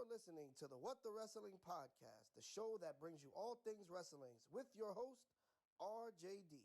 You're listening to the What the Wrestling Podcast, the show that brings you all things wrestling with your host, RJD.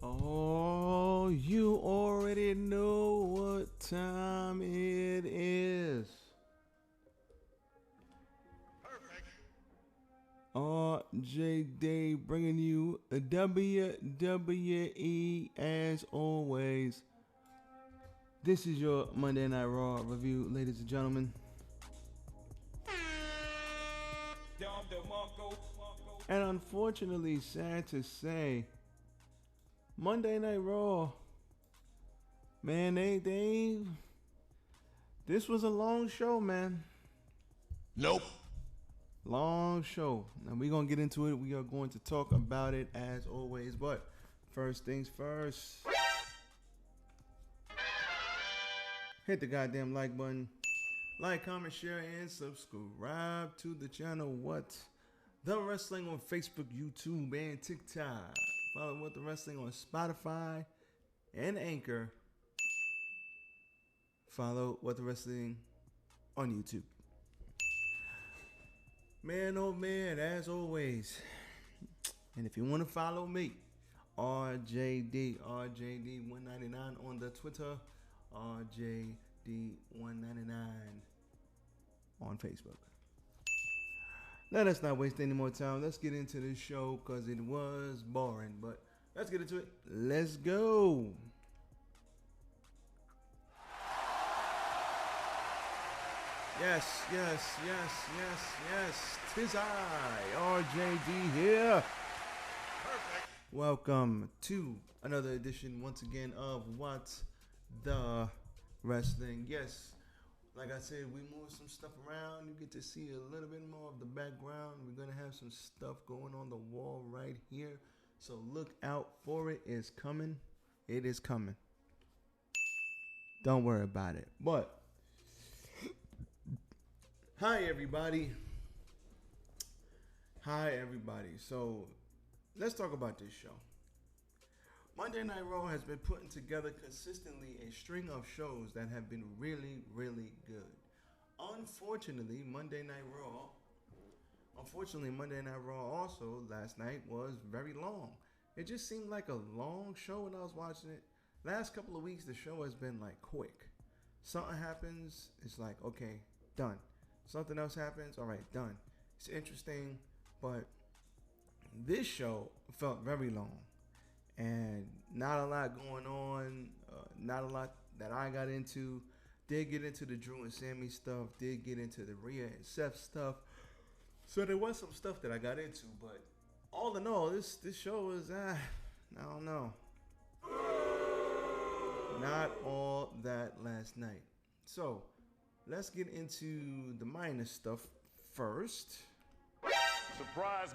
Oh, you already know what time it is. Perfect. RJD bringing you a WWE as always. This is your Monday Night Raw review, ladies and gentlemen. And unfortunately, sad to say, Monday Night Raw, man, this was a long show, man. Nope. Long show. Now we're going to get into it. We are going to talk about it as always. But first things first. Hit the goddamn like button. Like, comment, share, and subscribe to the channel. What the Wrestling on Facebook, YouTube, and TikTok. Follow What the Wrestling on Spotify and Anchor. Follow What the Wrestling on YouTube. Man, oh man, as always. And if you want to follow me, RJD199 on the Twitter, RJD199 on Facebook. Let us not waste any more time. Let's get into this show because it was boring. But let's get into it. Let's go. Yes. 'Tis I, RJD here. Perfect. Welcome to another edition once again of What the Wrestling. Yes, like I said, we moved some stuff around. You get to see a little bit more of the background. We're going to have some stuff going on the wall right here. So look out for it. It's coming. It is coming. Don't worry about it. But, hi everybody. So, let's talk about this show. Monday Night Raw has been putting together consistently a string of shows that have been really, really good. Unfortunately, Monday Night Raw also last night was very long. It just seemed like a long show when I was watching it. Last couple of weeks, the show has been like quick. Something happens, it's like, okay, done. Something else happens, all right, done. It's interesting, but this show felt very long. And not a lot going on, not a lot that I got into. Did get into the Drew and Sammy stuff, did get into the Rhea and Seth stuff. So there was some stuff that I got into, but all in all, this show was, I don't know. Not all that last night. So, let's get into the minor stuff first. Surprise,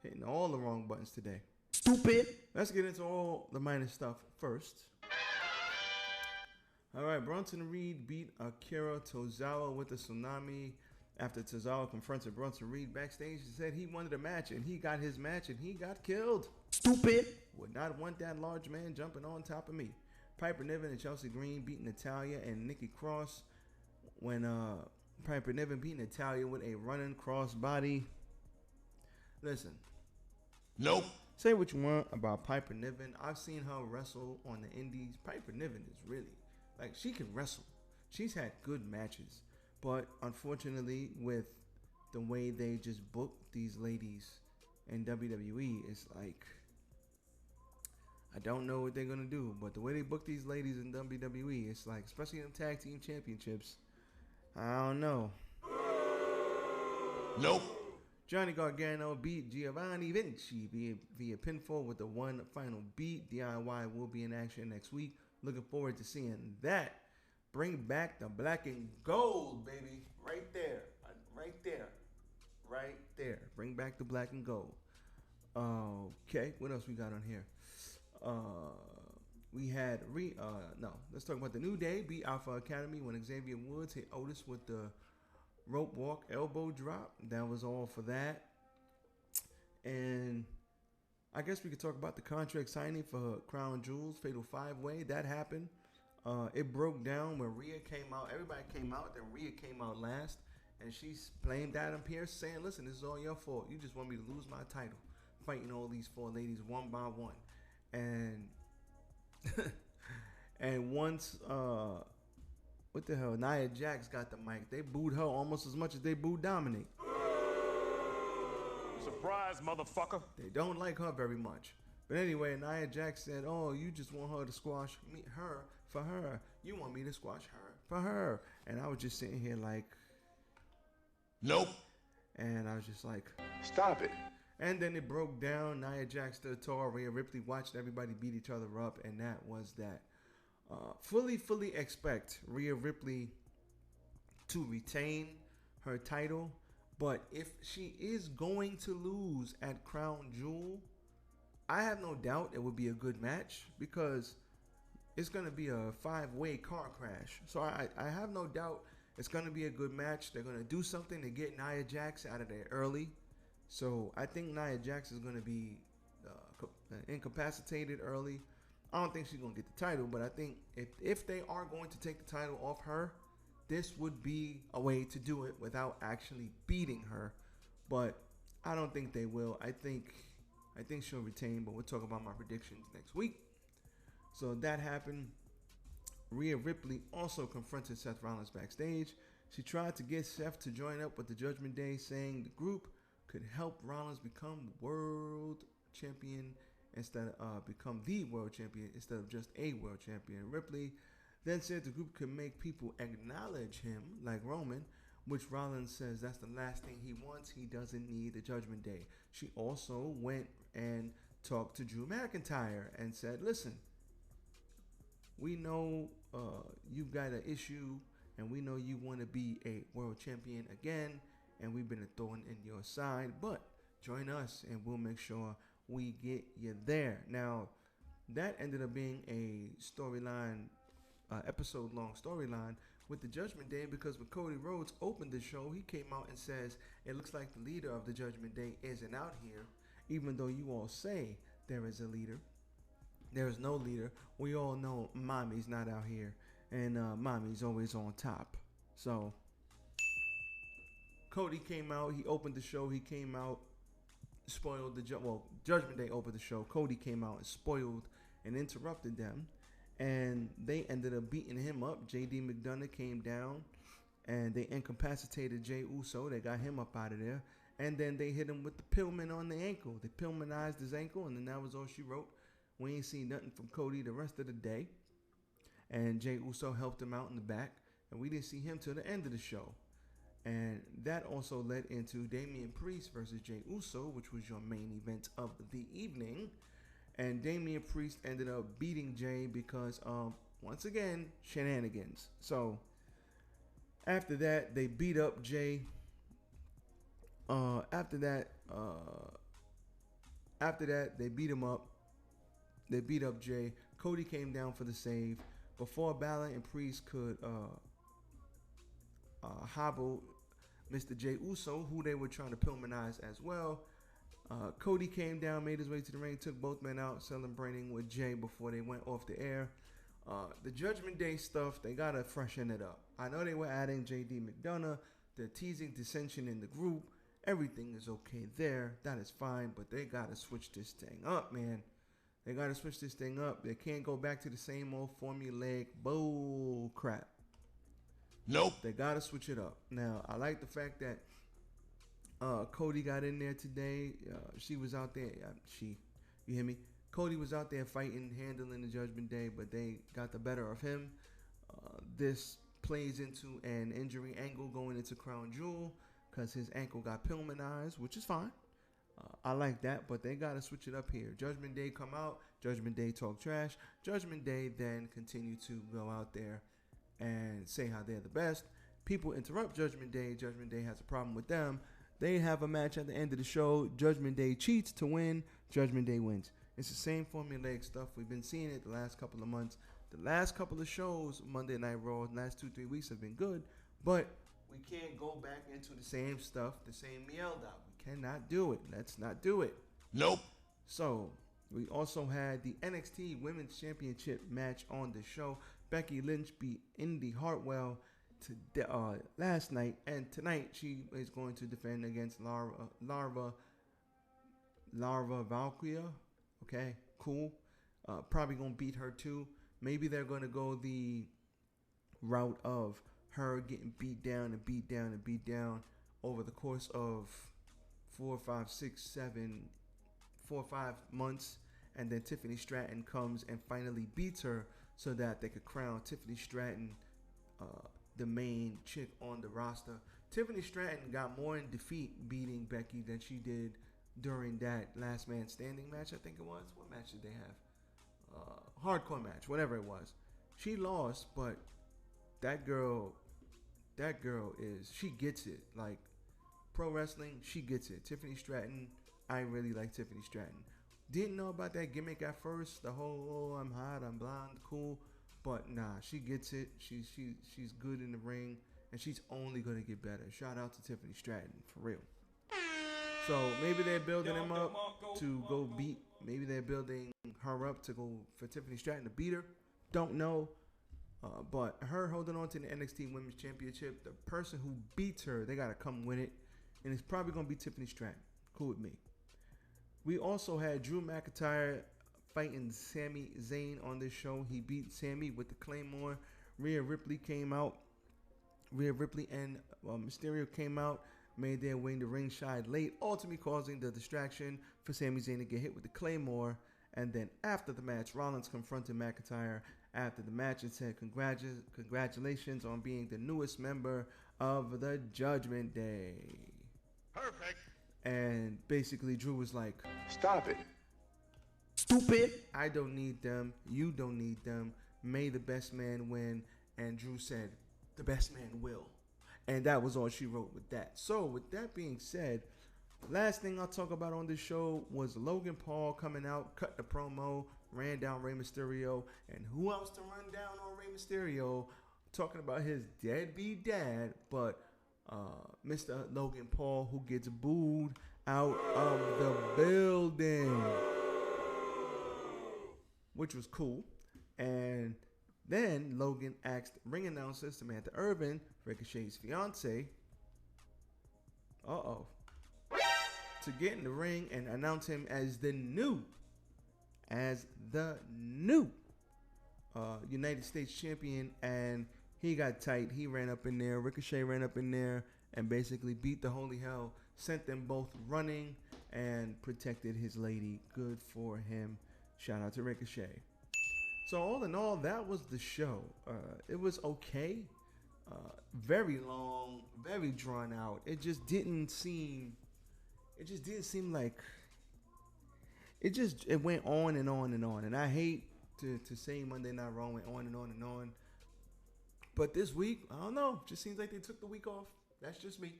Hitting all the wrong buttons today. Stupid! Let's get into all the minor stuff first. All right, Bronson Reed beat Akira Tozawa with a tsunami. After Cesaro confronted Bronson Reed backstage, he said he wanted a match, and he got his match, and he got killed. Stupid. Would not want that large man jumping on top of me. Piper Niven and Chelsea Green beat Natalya and Nikki Cross when Piper Niven beat Natalya with a running crossbody. Listen. Nope. Say what you want about Piper Niven. I've seen her wrestle on the indies. Piper Niven is really, like, she can wrestle. She's had good matches. But unfortunately, with the way they just book these ladies in WWE, it's like, I don't know what they're going to do. But the way they book these ladies in WWE, it's like, especially in the tag team championships, I don't know. Nope. Johnny Gargano beat Giovanni Vinci via pinfall with the one final beat. DIY will be in action next week. Looking forward to seeing that. Bring back the black and gold, baby. Right there. Right there. Right there. Bring back the black and gold. Okay, what else we got on here? We had let's talk about the New Day beat Alpha Academy when Xavier Woods hit Otis with the rope walk elbow drop. That was all for that. And I guess we could talk about the contract signing for Crown Jewels Fatal 5-Way. That happened. It broke down when Rhea came out. Everybody came out, then Rhea came out last, and she blamed Adam Pearce, saying, listen, this is all your fault. You just want me to lose my title, fighting all these 4 ladies one by one. And and once what the hell, Nia Jax got the mic, they booed her almost as much as they booed Dominic. Surprise, motherfucker. They don't like her very much. But anyway, Nia Jax said, oh, you just want her to squash her for her. You want me to squash her for her. And I was just sitting here like, nope. And I was just like, stop it. And then it broke down. Nia Jax stood tall. Rhea Ripley watched everybody beat each other up. And that was that. Fully expect Rhea Ripley to retain her title. But if she is going to lose at Crown Jewel, I have no doubt it would be a good match because it's going to be a 5-way car crash. So I have no doubt it's going to be a good match. They're going to do something to get Nia Jax out of there early. So I think Nia Jax is going to be incapacitated early. I don't think she's going to get the title, but I think if they are going to take the title off her, this would be a way to do it without actually beating her. But I don't think they will. I think she'll retain, but we'll talk about my predictions next week. So that happened. Rhea Ripley also confronted Seth Rollins backstage. She tried to get Seth to join up with the Judgment Day, saying the group could help Rollins become world champion instead of become the world champion instead of just a world champion. Ripley then said the group could make people acknowledge him like Roman, which Rollins says that's the last thing he wants. He doesn't need the Judgment Day. She also went and talked to Drew McIntyre and said, listen, we know you've got an issue and we know you want to be a world champion again, and we've been a thorn in your side, but join us and we'll make sure we get you there. Now, that ended up being a storyline, episode-long storyline with the Judgment Day, because when Cody Rhodes opened the show, he came out and says, it looks like the leader of the Judgment Day isn't out here, even though you all say there is a leader. There is no leader. We all know Mommy's not out here, and Mommy's always on top. So Cody came out. He opened the show. He came out, spoiled the Judgment Day opened the show. Cody came out and spoiled and interrupted them, and they ended up beating him up. JD McDonough came down, and they incapacitated Jey Uso. They got him up out of there, and then they hit him with the Pillman on the ankle. They Pillmanized his ankle, and then that was all she wrote. We ain't seen nothing from Cody the rest of the day, and Jey Uso helped him out in the back, and we didn't see him till the end of the show. And that also led into Damian Priest versus Jey Uso, which was your main event of the evening. And Damian Priest ended up beating Jey because of, once again, shenanigans. So after that, they beat up Jey. After that, they beat him up. They beat up Jey. Cody came down for the save. Before Balor and Priest could hobble Mr. Jey Uso, who they were trying to Pillmanize as well. Cody came down, made his way to the ring, took both men out, celebrating with Jay before they went off the air. The Judgment Day stuff, they got to freshen it up. I know they were adding JD McDonough. They're teasing dissension in the group. Everything is okay there. That is fine, but they got to switch this thing up, man. They got to switch this thing up. They can't go back to the same old formulaic bull crap. Nope. They got to switch it up. Now, I like the fact that Cody got in there today. She was out there. You hear me? Cody was out there fighting, handling the Judgment Day, but they got the better of him. This plays into an injury angle going into Crown Jewel because his ankle got Pillmanized, which is fine. I like that, but they got to switch it up here. Judgment Day come out. Judgment Day talk trash. Judgment Day then continue to go out there and say how they're the best. People interrupt Judgment Day. Judgment Day has a problem with them. They have a match at the end of the show. Judgment Day cheats to win. Judgment Day wins. It's the same formulaic stuff. We've been seeing it the last couple of months. The last couple of shows, Monday Night Raw, the last 2-3 weeks have been good. But we can't go back into the same stuff, the same yelled out. We cannot do it. Let's not do it. Nope. So, we also had the NXT Women's Championship match on the show. Becky Lynch beat Indy Hartwell last night, and tonight she is going to defend against Larva Valkyria. Okay, cool. Probably gonna beat her too. Maybe they're gonna go the route of her getting beat down and beat down and beat down over the course of 4, 5, 6, 7, 4 or 5 months, and then Tiffany Stratton comes and finally beats her so that they could crown Tiffany Stratton the main chick on the roster. Tiffany Stratton got more in defeat beating Becky than she did during that last man standing match, I think it was. What match did they have? Hardcore match, whatever it was. She lost, but that girl she gets it. Like, pro wrestling, she gets it. Tiffany Stratton, I really like Tiffany Stratton. Didn't know about that gimmick at first. The whole, I'm hot, I'm blonde, cool. But nah, she gets it. She's good in the ring, and she's only gonna get better. Shout out to Tiffany Stratton, for real. So maybe they're building him up to go beat. Maybe they're building her up to go for Tiffany Stratton to beat her. Don't know. But her holding on to the NXT Women's Championship, the person who beats her, they gotta come win it, and it's probably gonna be Tiffany Stratton. Cool with me. We also had Drew McIntyre fighting Sami Zayn on this show. He beat Sami with the Claymore. Rhea Ripley came out. Rhea Ripley and Mysterio came out, made their way to ringside late, ultimately causing the distraction for Sami Zayn to get hit with the Claymore. And then after the match, Rollins confronted McIntyre after the match and said, congratulations on being the newest member of the Judgment Day. Perfect. And basically Drew was like, Stop it. stupid. I don't need them. You don't need them. May the best man win. And Drew said, the best man will. And that was all she wrote with that. So with that being said, last thing I'll talk about on this show was Logan Paul coming out, cut the promo, ran down Rey Mysterio. And who else to run down on Rey Mysterio? Talking about his deadbeat dad, but Mr. Logan Paul, who gets booed out of the building, which was cool. And then Logan asked ring announcer Samantha Irvin, Ricochet's fiance, to get in the ring and announce him as the new United States champion. And he got tight. He ran up in there. Ricochet ran up in there and basically beat the holy hell, sent them both running, and protected his lady. Good for him. Shout out to Ricochet. So all in all, that was the show. It was okay. Very long, very drawn out. It didn't seem like it went on and on and on. And I hate to say Monday Night Raw went on and on and on. But this week, I don't know. Just seems like they took the week off. That's just me.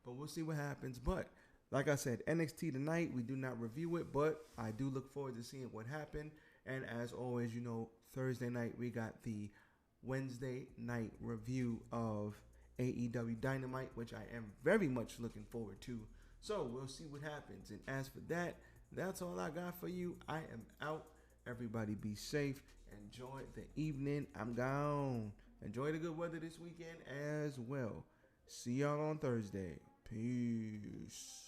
But we'll see what happens. But like I said, NXT tonight, we do not review it, but I do look forward to seeing what happened. And as always, Thursday night, we got the Wednesday night review of AEW Dynamite, which I am very much looking forward to. So we'll see what happens. And as for that, that's all I got for you. I am out. Everybody be safe. Enjoy the evening. I'm gone. Enjoy the good weather this weekend as well. See y'all on Thursday. Peace.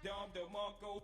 Dom DeMarco.